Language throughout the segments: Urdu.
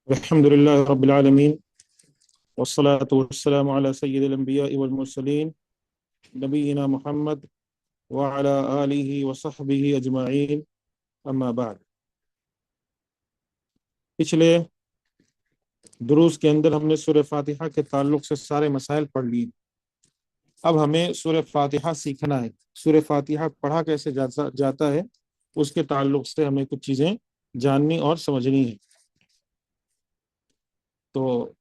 الحمد لله رب العالمين، والصلاة والسلام على سيد الأنبياء والمرسلين نبينا محمد وعلى آله وصحبه أجمعين، أما بعد۔ پچھلے دروس کے اندر ہم نے سورہ فاتحہ کے تعلق سے سارے مسائل پڑھ لیے۔ اب ہمیں سورہ فاتحہ سیکھنا ہے۔ سورہ فاتحہ پڑھا کیسے جاتا ہے، اس کے تعلق سے ہمیں کچھ چیزیں جاننی اور سمجھنی ہیں۔ تو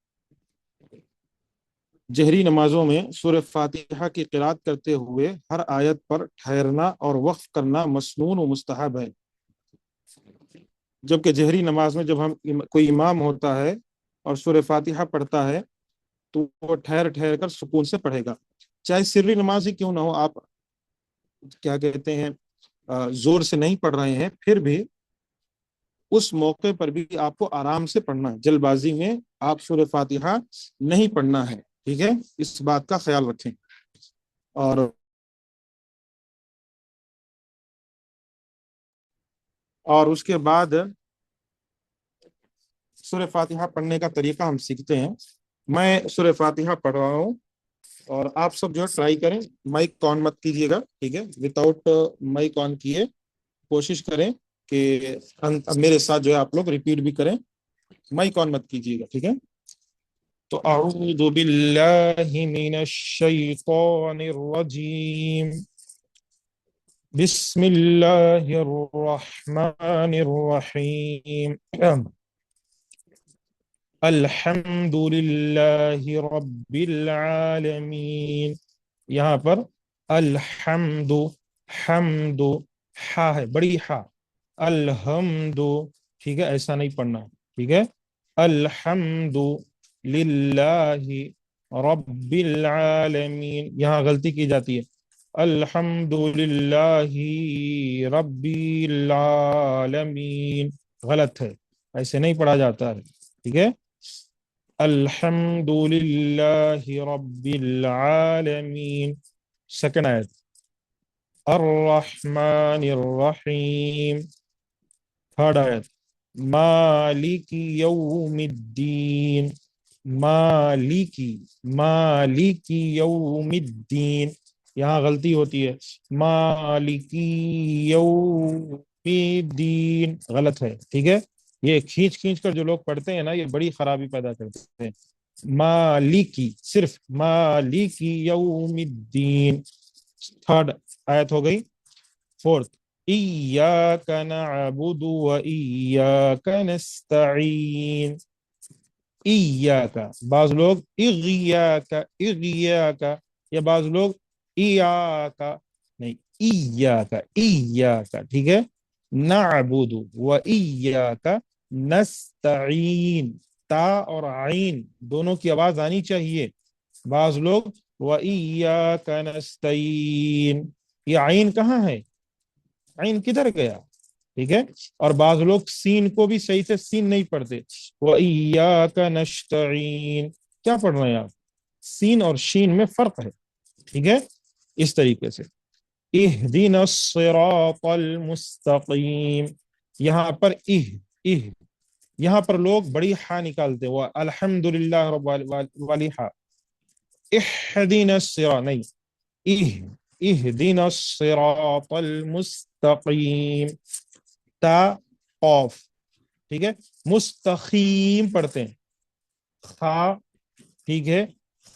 جہری نمازوں میں سورہ فاتحہ کی قرات کرتے ہوئے ہر آیت پر ٹھہرنا اور وقف کرنا مسنون و مستحب ہے، جبکہ جہری نماز میں جب کوئی امام ہوتا ہے اور سورہ فاتحہ پڑھتا ہے تو وہ ٹھہر ٹھہر کر سکون سے پڑھے گا، چاہے سری نماز ہی کیوں نہ ہو۔ آپ کیا کہتے ہیں زور سے نہیں پڑھ رہے ہیں، پھر بھی اس موقع پر بھی آپ کو آرام سے پڑھنا ہے، جلد بازی میں آپ سورہ فاتحہ نہیں پڑھنا ہے، ٹھیک ہے؟ اس بات کا خیال رکھیں۔ اور اس کے بعد سورہ فاتحہ پڑھنے کا طریقہ ہم سیکھتے ہیں۔ میں سورہ فاتحہ پڑھ رہا ہوں اور آپ سب جو ہے ٹرائی کریں، مائک آن مت کیجیے گا، ٹھیک ہے؟ وداؤٹ مائک آن کیے کوشش کریں کہ میرے ساتھ جو ہے آپ لوگ ریپیٹ بھی کریں، مائک آن مت کیجیے گا، ٹھیک ہے؟ تو اعوذ باللہ من الشیطان الرجیم، بسم اللہ الرحمن الرحیم، الحمد للہ رب العالمین۔ یہاں پر الحمد، حمد، ہا ہے، بڑی ہا، الحمد، ٹھیک ہے؟ ایسا نہیں پڑھنا، ٹھیک ہے؟ الحمد للہ رب العالمین، یہاں غلطی کی جاتی ہے، الحمد للہ رب العالمین، غلط ہے، ایسے نہیں پڑھا جاتا ہے، ٹھیک ہے؟ الحمد للہ رب العالمین۔ سیکنڈ آیت، الرحمن الرحیم۔ تھرڈ آیت، مالک یوم الدین، مالک یوم الدین، یہاں غلطی ہوتی ہے، مالک یوم الدین، غلط ہے، ٹھیک ہے؟ یہ کھینچ کھینچ کر جو لوگ پڑھتے ہیں نا، یہ بڑی خرابی پیدا کرتے ہیں۔ مالکی، صرف مالکی یوم الدین۔ تھرڈ آیت ہو گئی۔ فورتھ، ایاک نعبد و ایاک نستعین، ایاک، بعض لوگ اغیاک، اغیاک، یا بعض لوگ ایاک، نہیں، ایاک، ایاک، ٹھیک ہے؟ نعبد و ایاک نستعین، تا اور عین دونوں کی آواز آنی چاہیے۔ بعض لوگ و ایاک نستعین، یہ عین کہاں ہے؟ عین کدھر گیا؟ ٹھیک ہے؟ اور بعض لوگ سین کو بھی صحیح سے سین نہیں پڑھتے، وَإِيَّاكَ نَسْتَعِينُ، کیا پڑھ رہے ہیں آپ؟ سین اور شین میں فرق ہے، ٹھیک ہے؟ اس طریقے سے اِهْدِنَا الصِّرَاطَ الْمُسْتَقِيمِ، یہاں پر یہاں پر لوگ بڑی ہا نکالتے، وہ الحمدللہ رب والی ہا، اِهْدِنَا الصِّرَاطَ نہیں، اِهْدِنَا الصِّرَاطَ الْمُسْتَقِيمِ، تا قاف، ٹھیک ہے؟ مستقیم پڑھتے ہیں، خا، ٹھیک ہے؟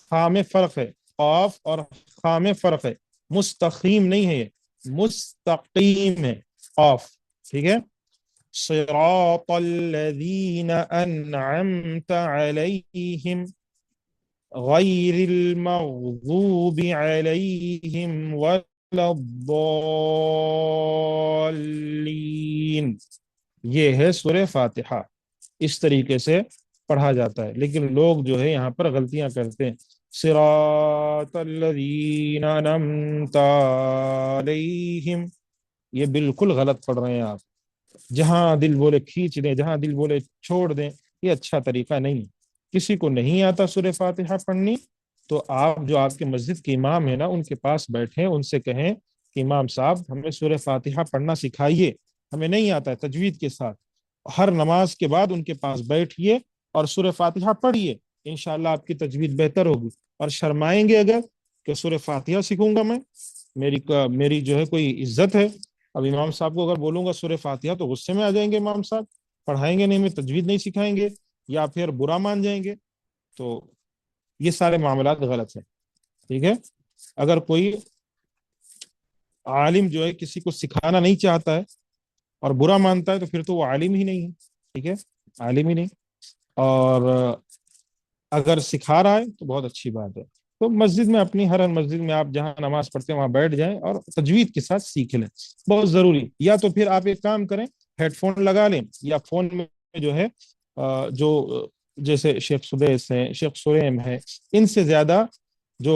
خا میں فرق ہے، قاف اور خا میں فرق ہے، مستقیم نہیں ہے، یہ مستقیم ہے، قاف، ٹھیک ہے؟ صراط الذین انعمت علیہم غیر المغضوب علیہم ولا الضالین، یہ ہے سورہ فاتحہ، اس طریقے سے پڑھا جاتا ہے۔ لیکن لوگ جو ہے یہاں پر غلطیاں کرتے ہیں، صراط الذین انعمت علیہم، یہ بالکل غلط پڑھ رہے ہیں آپ، جہاں دل بولے کھینچ دیں، جہاں دل بولے چھوڑ دیں، یہ اچھا طریقہ نہیں۔ کسی کو نہیں آتا سورہ فاتحہ پڑھنی تو آپ جو آپ کے مسجد کے امام ہیں نا، ان کے پاس بیٹھیں، ان سے کہیں کہ امام صاحب ہمیں سورہ فاتحہ پڑھنا سکھائیے، ہمیں نہیں آتا ہے، تجوید کے ساتھ۔ ہر نماز کے بعد ان کے پاس بیٹھیے اور سورہ فاتحہ پڑھیے، انشاءاللہ آپ کی تجوید بہتر ہوگی۔ اور شرمائیں گے اگر کہ سورہ فاتحہ سیکھوں گا میں، میری جو ہے کوئی عزت ہے، اب امام صاحب کو اگر بولوں گا سورہ فاتحہ تو غصے میں آ جائیں گے امام صاحب، پڑھائیں گے نہیں، میں تجوید نہیں سکھائیں گے، یا پھر برا مان جائیں گے، تو یہ سارے معاملات غلط ہیں، ٹھیک ہے۔ اگر کوئی عالم جو ہے کسی کو سکھانا نہیں چاہتا ہے اور برا مانتا ہے تو پھر تو وہ عالم ہی نہیں ہے، ٹھیک ہے، عالم ہی نہیں۔ اور اگر سکھا رہا ہے تو بہت اچھی بات ہے۔ تو مسجد میں، اپنی ہر مسجد میں آپ جہاں نماز پڑھتے ہیں وہاں بیٹھ جائیں اور تجوید کے ساتھ سیکھ لیں، بہت ضروری۔ یا تو پھر آپ ایک کام کریں، ہیڈ فون لگا لیں، یا فون میں جو ہے جو جیسے شیخ سدیس ہیں، شیخ سریم ہے، ان سے زیادہ جو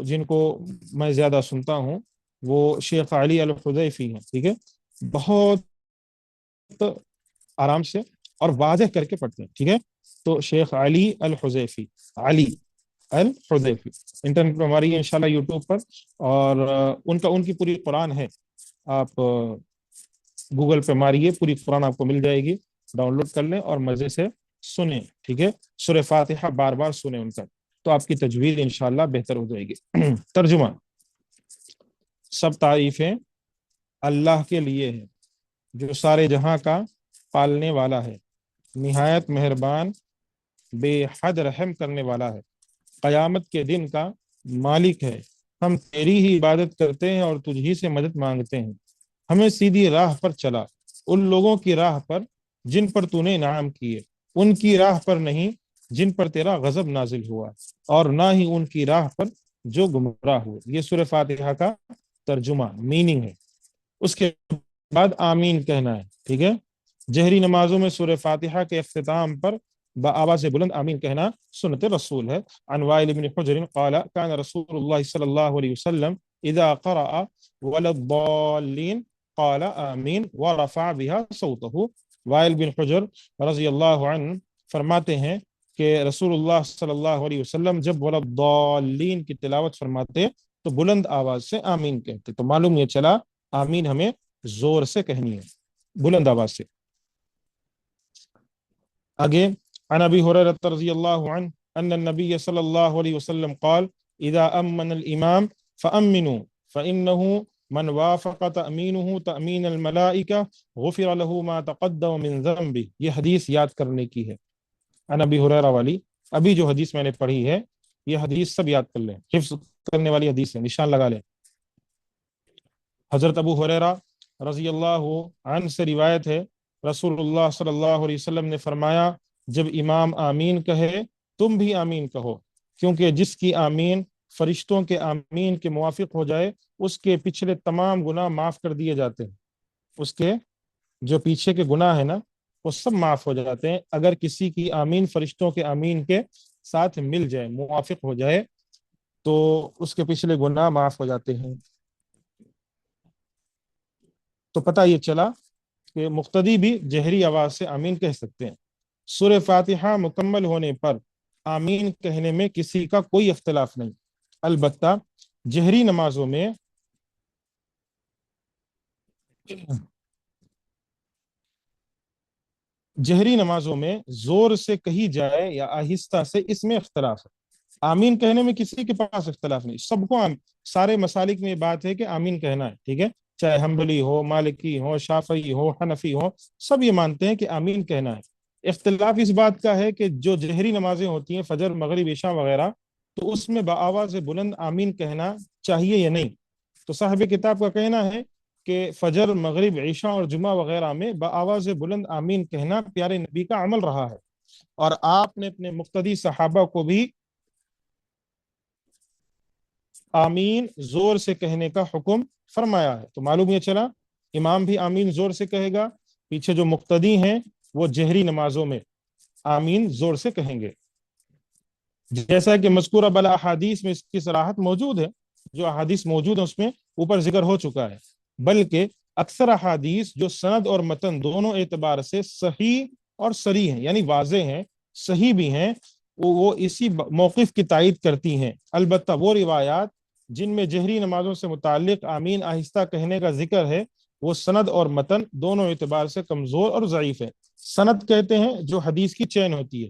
جن کو میں زیادہ سنتا ہوں وہ شیخ علی الحذیفی ہیں، ٹھیک ہے، بہت آرام سے اور واضح کر کے پڑھتے ہیں، ٹھیک ہے۔ تو شیخ علی الحذیفی، علی الحذیفی، انٹرنیٹ پہ ہماری انشاءاللہ یوٹیوب پر، اور ان کی پوری قرآن ہے، آپ گوگل پہ ماریے، پوری قرآن آپ کو مل جائے گی، ڈاؤن لوڈ کر لیں اور مزے سے سنیں، ٹھیک ہے۔ سورہ فاتحہ بار بار سنیں ان کا، تو آپ کی تجوید انشاءاللہ بہتر ہو جائے گی۔ ترجمہ: سب تعریفیں اللہ کے لیے ہیں جو سارے جہاں کا پالنے والا ہے، نہایت مہربان، بے حد رحم کرنے والا ہے، قیامت کے دن کا مالک ہے۔ ہم تیری ہی عبادت کرتے ہیں اور تجھ ہی سے مدد مانگتے ہیں، ہمیں سیدھی راہ پر چلا، ان لوگوں کی راہ پر جن پر تو نے انعام کیے، ان کی راہ پر نہیں جن پر تیرا غضب نازل ہوا، اور نہ ہی ان کی راہ پر جو گمراہ ہوئے۔ یہ سورہ فاتحہ کا ترجمہ، میننگ ہے۔ اس کے بعد آمین کہنا ہے، ٹھیک ہے۔ جہری نمازوں میں سورہ فاتحہ کے اختتام پر بآواز بلند آمین کہنا سنت رسول ہے۔ عن وائل بن حجر قال كان رسول الله صلی اللہ علیہ وسلم اذا قرأ ولا الضالین قال آمین ورفع بها صوته۔ وائل بن حجر رضی اللہ عنہ فرماتے ہیں کہ رسول اللہ صلی اللہ علیہ وسلم جب ولا الضالین کی تلاوت فرماتے تو بلند آواز سے آمین کہتے، تو معلوم یہ چلا آمین ہمیں زور سے کہنی ہے، بلند آواز سے۔ آگے، عن ابی ہریرہ رضی اللہ عنہ ان النبی صلی اللہ علیہ وسلم قال اذا امن الامام فامنوا فانه من وافق تأمینه تأمین الملائکہ غفر له ما تقدم من ذنبه۔ یہ حدیث یاد کرنے کی ہے، عن ابی ہریرہ والی، ابھی جو حدیث میں نے پڑھی ہے یہ حدیث سب یاد کر لیں، حفظ کرنے والی حدیث ہے، نشان لگا لیں۔ حضرت ابو ہریرہ رضی اللہ عنہ سے روایت ہے، رسول اللہ صلی اللہ علیہ وسلم نے فرمایا جب امام آمین کہے تم بھی آمین کہو، کیونکہ جس کی آمین فرشتوں کے آمین کے موافق ہو جائے اس کے پچھلے تمام گناہ معاف کر دیے جاتے ہیں، اس کے جو پیچھے کے گناہ ہیں نا وہ سب معاف ہو جاتے ہیں اگر کسی کی آمین فرشتوں کے آمین کے ساتھ مل جائے، موافق ہو جائے، تو اس کے پچھلے گناہ معاف ہو جاتے ہیں۔ تو پتہ یہ چلا کہ مقتدی بھی جہری آواز سے آمین کہہ سکتے ہیں۔ سورہ فاتحہ مکمل ہونے پر آمین کہنے میں کسی کا کوئی اختلاف نہیں، البتہ جہری نمازوں میں زور سے کہی جائے یا آہستہ سے، اس میں اختلاف ہے۔ آمین کہنے میں کسی کے پاس اختلاف نہیں، سب کو سارے مسالک میں یہ بات ہے کہ آمین کہنا ہے، ٹھیک ہے، چاہے حنبلی ہو، مالکی ہو، شافعی ہو، حنفی ہو، سب یہ مانتے ہیں کہ آمین کہنا ہے۔ اختلاف اس بات کا ہے کہ جو جہری نمازیں ہوتی ہیں فجر، مغرب، عشاء وغیرہ، تو اس میں بآواز بلند آمین کہنا چاہیے یا نہیں۔ تو صاحب کتاب کا کہنا ہے کہ فجر، مغرب، عشاء اور جمعہ وغیرہ میں بآواز بلند آمین کہنا پیارے نبی کا عمل رہا ہے، اور آپ نے اپنے مقتدی صحابہ کو بھی آمین زور سے کہنے کا حکم فرمایا ہے۔ تو معلوم یہ چلا امام بھی آمین زور سے کہے گا، پیچھے جو مقتدی ہیں وہ جہری نمازوں میں آمین زور سے کہیں گے، جیسا کہ مذکورہ بلا احادیث میں اس کی صراحت موجود ہے، جو احادیث موجود ہیں اس میں اوپر ذکر ہو چکا ہے، بلکہ اکثر احادیث جو سند اور متن دونوں اعتبار سے صحیح اور صریح ہیں، یعنی واضح ہیں، صحیح بھی ہیں، وہ اسی موقف کی تائید کرتی ہیں۔ البتہ وہ روایات جن میں جہری نمازوں سے متعلق آمین آہستہ کہنے کا ذکر ہے وہ سند اور متن دونوں اعتبار سے کمزور اور ضعیف ہے۔ سند کہتے ہیں جو حدیث کی چین ہوتی ہے،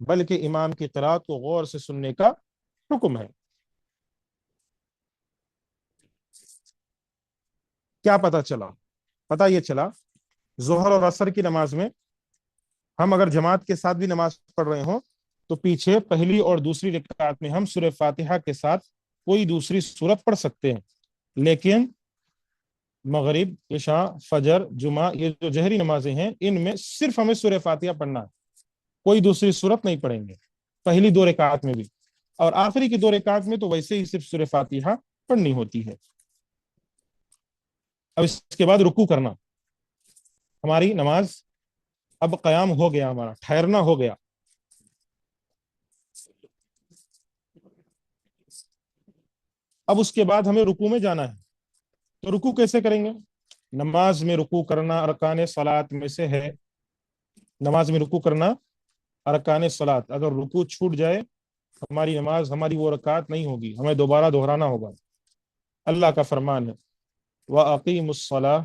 بلکہ امام کی قرات کو غور سے سننے کا حکم ہے۔ کیا پتہ چلا؟ پتہ یہ چلا ظہر اور عصر کی نماز میں ہم اگر جماعت کے ساتھ بھی نماز پڑھ رہے ہوں تو پیچھے پہلی اور دوسری رکعت میں ہم سورہ فاتحہ کے ساتھ کوئی دوسری سورت پڑھ سکتے ہیں، لیکن مغرب، عشاء، فجر، جمعہ، یہ جو جہری نمازیں ہیں ان میں صرف ہمیں سورہ فاتحہ پڑھنا ہے، کوئی دوسری سورت نہیں پڑھیں گے، پہلی دو رکعت میں بھی، اور آخری کی دو رکعت میں تو ویسے ہی صرف سورہ فاتحہ پڑھنی ہوتی ہے۔ اب اس کے بعد رکوع کرنا، ہماری نماز اب قیام ہو گیا، ہمارا ٹھہرنا ہو گیا۔ اب اس کے بعد ہمیں رکوع میں جانا ہے، تو رکوع کیسے کریں گے؟ نماز میں رکوع کرنا ارکان صلاۃ میں سے ہے، نماز میں رکوع کرنا ارکان صلاۃ، اگر رکوع چھوٹ جائے ہماری نماز، ہماری وہ رکعت نہیں ہوگی، ہمیں دوبارہ دہرانا ہوگا۔ اللہ کا فرمان ہے وَأَقِيمُوا الصَّلَاةَ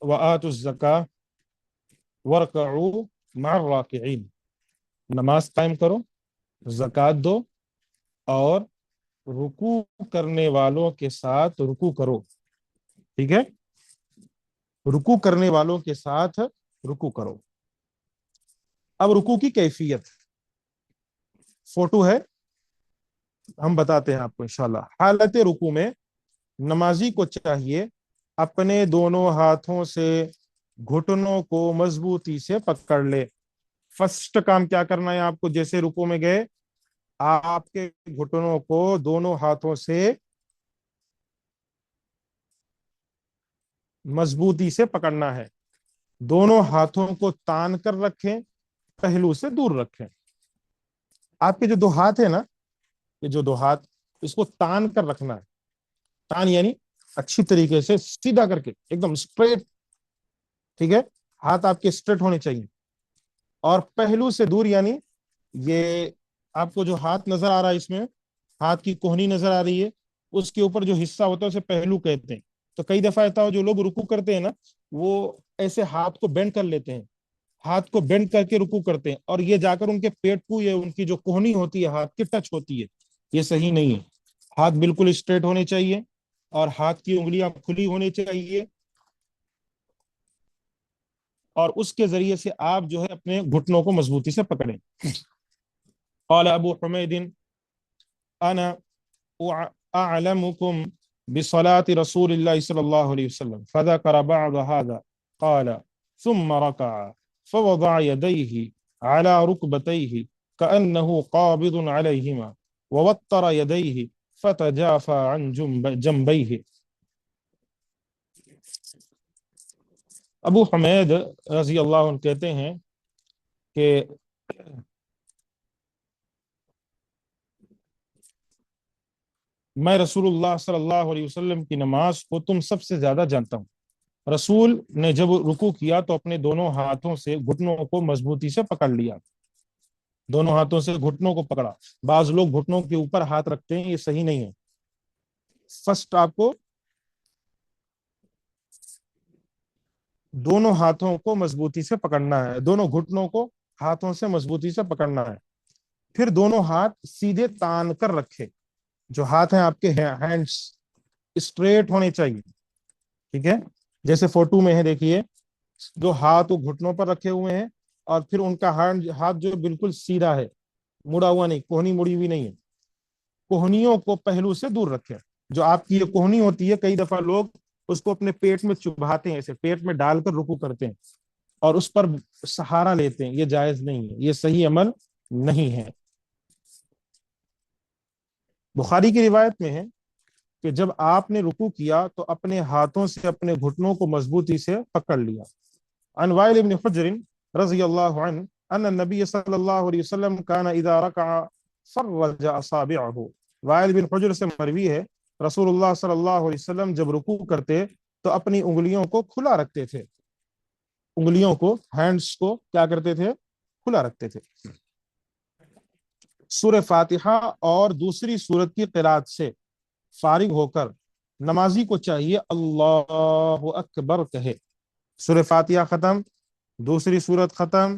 وَآتُوا الزَّكَاةَ وَارْكَعُوا مَعَ الرَّاكِعِينَ، نماز قائم کرو، زکوٰۃ دو، اور رکوع کرنے والوں کے ساتھ رکوع کرو، ٹھیک ہے؟ رکوع کرنے والوں کے ساتھ رکوع کرو۔ اب رکوع کی کیفیت، فوٹو ہے، ہم بتاتے ہیں آپ کو انشاءاللہ۔ حالت رکوع میں نمازی کو چاہیے اپنے دونوں ہاتھوں سے گھٹنوں کو مضبوطی سے پکڑ لے۔ فرسٹ کام کیا کرنا ہے آپ کو؟ جیسے رکوع میں گئے، آپ کے گھٹنوں کو دونوں ہاتھوں سے مضبوطی سے پکڑنا ہے، دونوں ہاتھوں کو تان کر رکھیں، پہلو سے دور رکھیں۔ آپ کے جو دو ہاتھ ہیں نا، یہ جو دو ہاتھ، اس کو تان کر رکھنا ہے، تان یعنی اچھی طریقے سے سیدھا کر کے ایک دم اسٹریٹ، ٹھیک ہے؟ ہاتھ آپ کے اسٹریٹ ہونے چاہیے، اور پہلو سے دور یعنی یہ آپ کو جو ہاتھ نظر آ رہا ہے، اس میں ہاتھ کی کوہنی نظر آ رہی ہے، اس کے اوپر جو حصہ ہوتا ہے اسے پہلو کہتے ہیں۔ تو کئی دفعہ ایسا ہو جو لوگ رکوع کرتے ہیں نا، وہ ایسے ہاتھ کو بینڈ کر لیتے ہیں، ہاتھ کو بینڈ کر کے رکوع کرتے ہیں، اور یہ جا کر ان کے پیٹ کو، یہ ان کی جو کوہنی ہوتی ہے ہاتھ کی ٹچ ہوتی ہے، یہ صحیح نہیں ہے۔ ہاتھ بالکل اسٹریٹ ہونے چاہیے، اور ہاتھ کی انگلیاں کھلی ہونی چاہیے، اور اس کے ذریعے سے آپ جو ہے اپنے گھٹنوں کو مضبوطی سے پکڑیں۔ قال ابو حمید انا اعلمكم بصلاة رسول الله صلى الله عليه وسلم فذكر بعض هذا، قال ثم ركع فوضع يديه على ركبتيه كأنه قابض عليهما ووتر يديه فتجافى عن جنبيه۔ ابو حمید رضی اللہ عنہ کہتے ہیں کہ میں رسول اللہ صلی اللہ علیہ وسلم کی نماز کو تم سب سے زیادہ جانتا ہوں۔ رسول نے جب رکوع کیا تو اپنے دونوں ہاتھوں سے گھٹنوں کو مضبوطی سے پکڑ لیا، دونوں ہاتھوں سے گھٹنوں کو پکڑا۔ بعض لوگ گھٹنوں کے اوپر ہاتھ رکھتے ہیں، یہ صحیح نہیں ہے۔ فرسٹ آپ کو دونوں ہاتھوں کو مضبوطی سے پکڑنا ہے، دونوں گھٹنوں کو ہاتھوں سے مضبوطی سے پکڑنا ہے، پھر دونوں ہاتھ سیدھے تان کر رکھے، جو ہاتھ ہیں آپ کے ہینڈز اسٹریٹ ہونے چاہیے، ٹھیک ہے؟ جیسے فوٹو میں ہے دیکھیے، جو ہاتھ وہ گھٹنوں پر رکھے ہوئے ہیں، اور پھر ان کا ہاتھ جو بالکل سیدھا ہے، مڑا ہوا نہیں، کوہنی مڑی ہوئی نہیں ہے۔ کوہنیوں کو پہلو سے دور رکھے۔ جو آپ کی یہ کوہنی ہوتی ہے، کئی دفعہ لوگ اس کو اپنے پیٹ میں چبھاتے ہیں، ایسے پیٹ میں ڈال کر رکوع کرتے ہیں اور اس پر سہارا لیتے ہیں، یہ جائز نہیں ہے، یہ صحیح عمل نہیں ہے۔ بخاری کی روایت میں ہے کہ جب آپ نے رکوع کیا تو اپنے ہاتھوں سے اپنے گھٹنوں کو مضبوطی سے پکڑ لیا۔ عن وائل بن حجر رضی اللہ عنہ ان النبی صلی اللہ علیہ وسلم کان اذا رکع فرج اصابعه۔ وائل بن حجر سے مروی ہے رسول اللہ صلی اللہ علیہ وسلم جب رکوع کرتے تو اپنی انگلیوں کو کھلا رکھتے تھے، انگلیوں کو، ہینڈز کو کیا کرتے تھے؟ کھلا رکھتے تھے۔ سورہ فاتحہ اور دوسری سورت کی قرات سے فارغ ہو کر نمازی کو چاہیے اللہ اکبر کہے۔ سورہ فاتحہ ختم، دوسری سورت ختم،